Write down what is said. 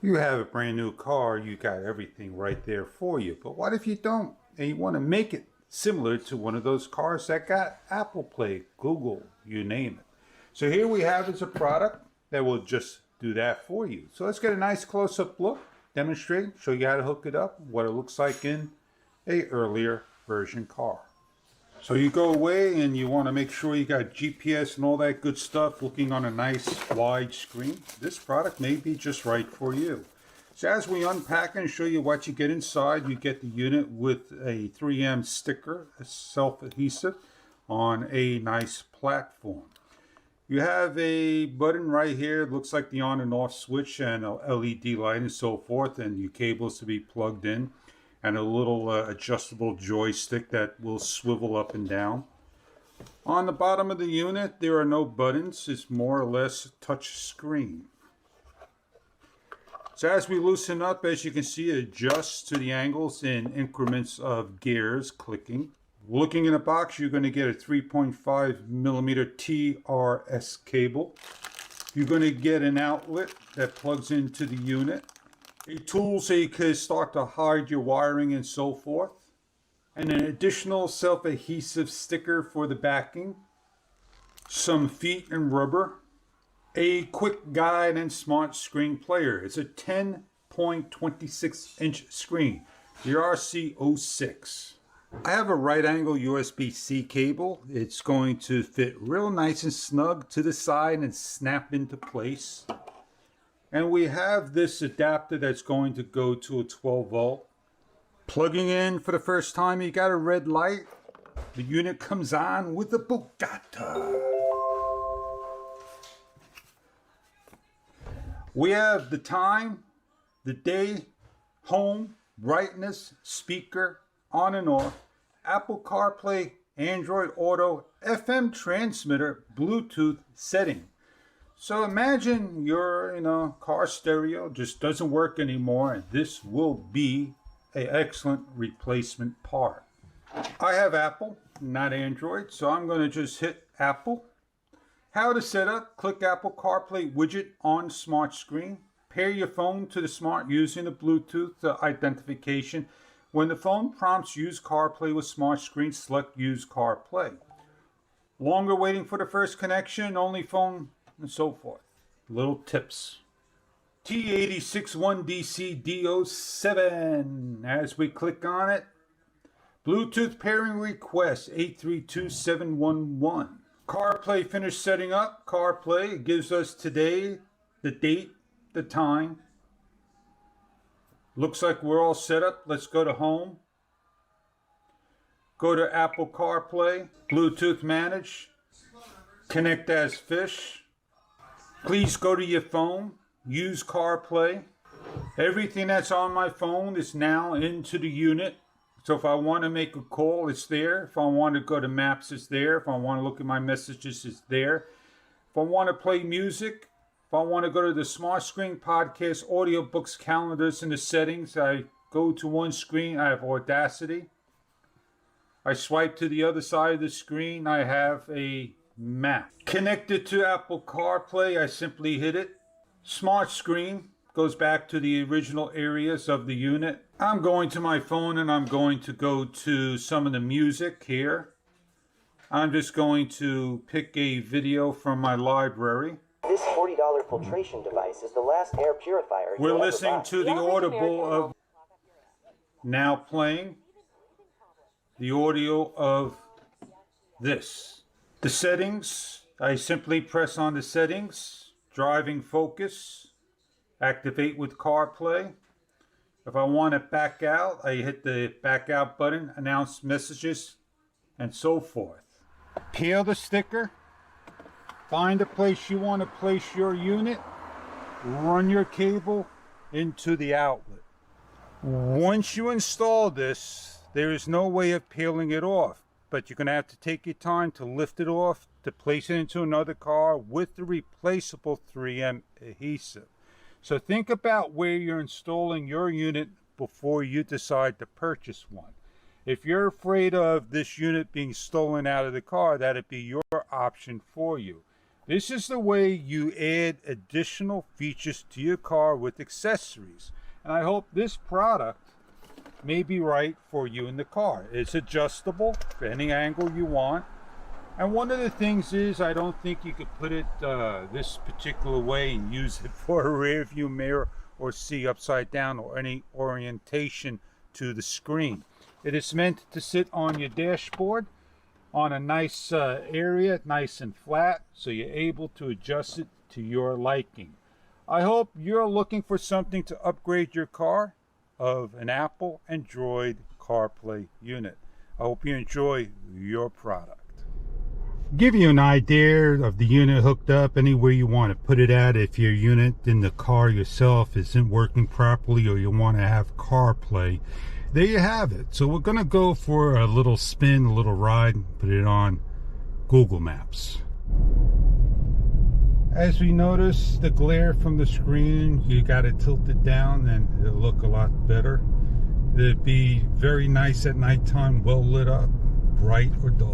You have a brand new car, you got everything right there for you. But what if you don't and you want to make it similar to one of those cars that got Apple Play, Google, you name it. So here we have is a product that will just do that for you. So let's get a nice close-up look, demonstrate, show you how to hook it up, what it looks like in a earlier version car. So you go away and you want to make sure you got GPS and all that good stuff looking on a nice wide screen. This product may be just right for you. So as we unpack and show you what you get inside, you get the unit with a 3M sticker, a self-adhesive on a nice platform. You have a button right here, it looks like the on and off switch and a LED light and so forth, and your cables to be plugged in, and a little adjustable joystick that will swivel up and down. On the bottom of the unit, there are no buttons. It's more or less touch screen. So as we loosen up, as you can see, it adjusts to the angles in increments of gears clicking. Looking in the box, you're going to get a 3.5 millimeter TRS cable. You're going to get an outlet that plugs into the unit. A tool so you can start to hide your wiring and so forth. And an additional self-adhesive sticker for the backing. Some feet and rubber. A quick guide and smart screen player. It's a 10.26 inch screen. The RC06. I have a right angle USB-C cable. It's going to fit real nice and snug to the side and snap into place. And we have this adapter that's going to go to a 12 volt. Plugging in for the first time, you got a red light. The unit comes on with the Bugatti. We have the time, the day, home, brightness, speaker, on and off, Apple Carplay, Android Auto, FM transmitter, Bluetooth setting. So imagine your car stereo just doesn't work anymore, and this will be an excellent replacement part. I have Apple, not Android, so I'm going to just hit Apple. How to set up: click Apple CarPlay widget on smart screen. Pair your phone to the smart using the Bluetooth identification. When the phone prompts use CarPlay with smart screen, select use CarPlay. Longer waiting for the first connection, only phone, and so forth. Little tips. T861DC-D07. As we click on it, Bluetooth pairing request 832711. CarPlay finished setting up. CarPlay gives us today, the date, the time. Looks like we're all set up. Let's go to home. Go to Apple CarPlay, Bluetooth manage, connect as fish. Please go to your phone, use CarPlay. Everything that's on my phone is now into the unit. So if I want to make a call, it's there. If I want to go to maps, it's there. If I want to look at my messages, it's there. If I want to play music, if I want to go to the smart screen, podcast, audiobooks, calendars, and the settings, I go to one screen, I have Audacity. I swipe to the other side of the screen, I have a map. Connected to Apple CarPlay, I simply hit it. Smart screen goes back to the original areas of the unit. I'm going to my phone and I'm going to go to some of the music here. I'm just going to pick a video from my library. This $40 filtration device is the last air purifier. We're listening to the audible of now playing the audio of this. The settings, I simply press on the settings, driving focus, activate with CarPlay. If I want to back out, I hit the back out button, announce messages, and so forth. Peel the sticker. Find a place you want to place your unit. Run your cable into the outlet. Once you install this, there is no way of peeling it off, but you're going to have to take your time to lift it off, to place it into another car with the replaceable 3M adhesive. So think about where you're installing your unit before you decide to purchase one. If you're afraid of this unit being stolen out of the car, that'd be your option for you. This is the way you add additional features to your car with accessories. And I hope this product may be right for you in the car. It's adjustable for any angle you want. And one of the things is, I don't think you could put it this particular way and use it for a rear view mirror or see upside down or any orientation to the screen. It is meant to sit on your dashboard on a nice area, nice and flat, so you're able to adjust it to your liking. I hope you're looking for something to upgrade your car of an Apple Android CarPlay unit. I hope you enjoy your product. Give you an idea of the unit hooked up anywhere you want to put it at. If your unit in the car yourself isn't working properly or you want to have CarPlay, there you have it. So we're going to go for a little spin, a little ride, put it on Google Maps. As we notice the glare from the screen, you got it tilted down and it'll look a lot better. It'd be very nice at nighttime, well lit up, bright or dark.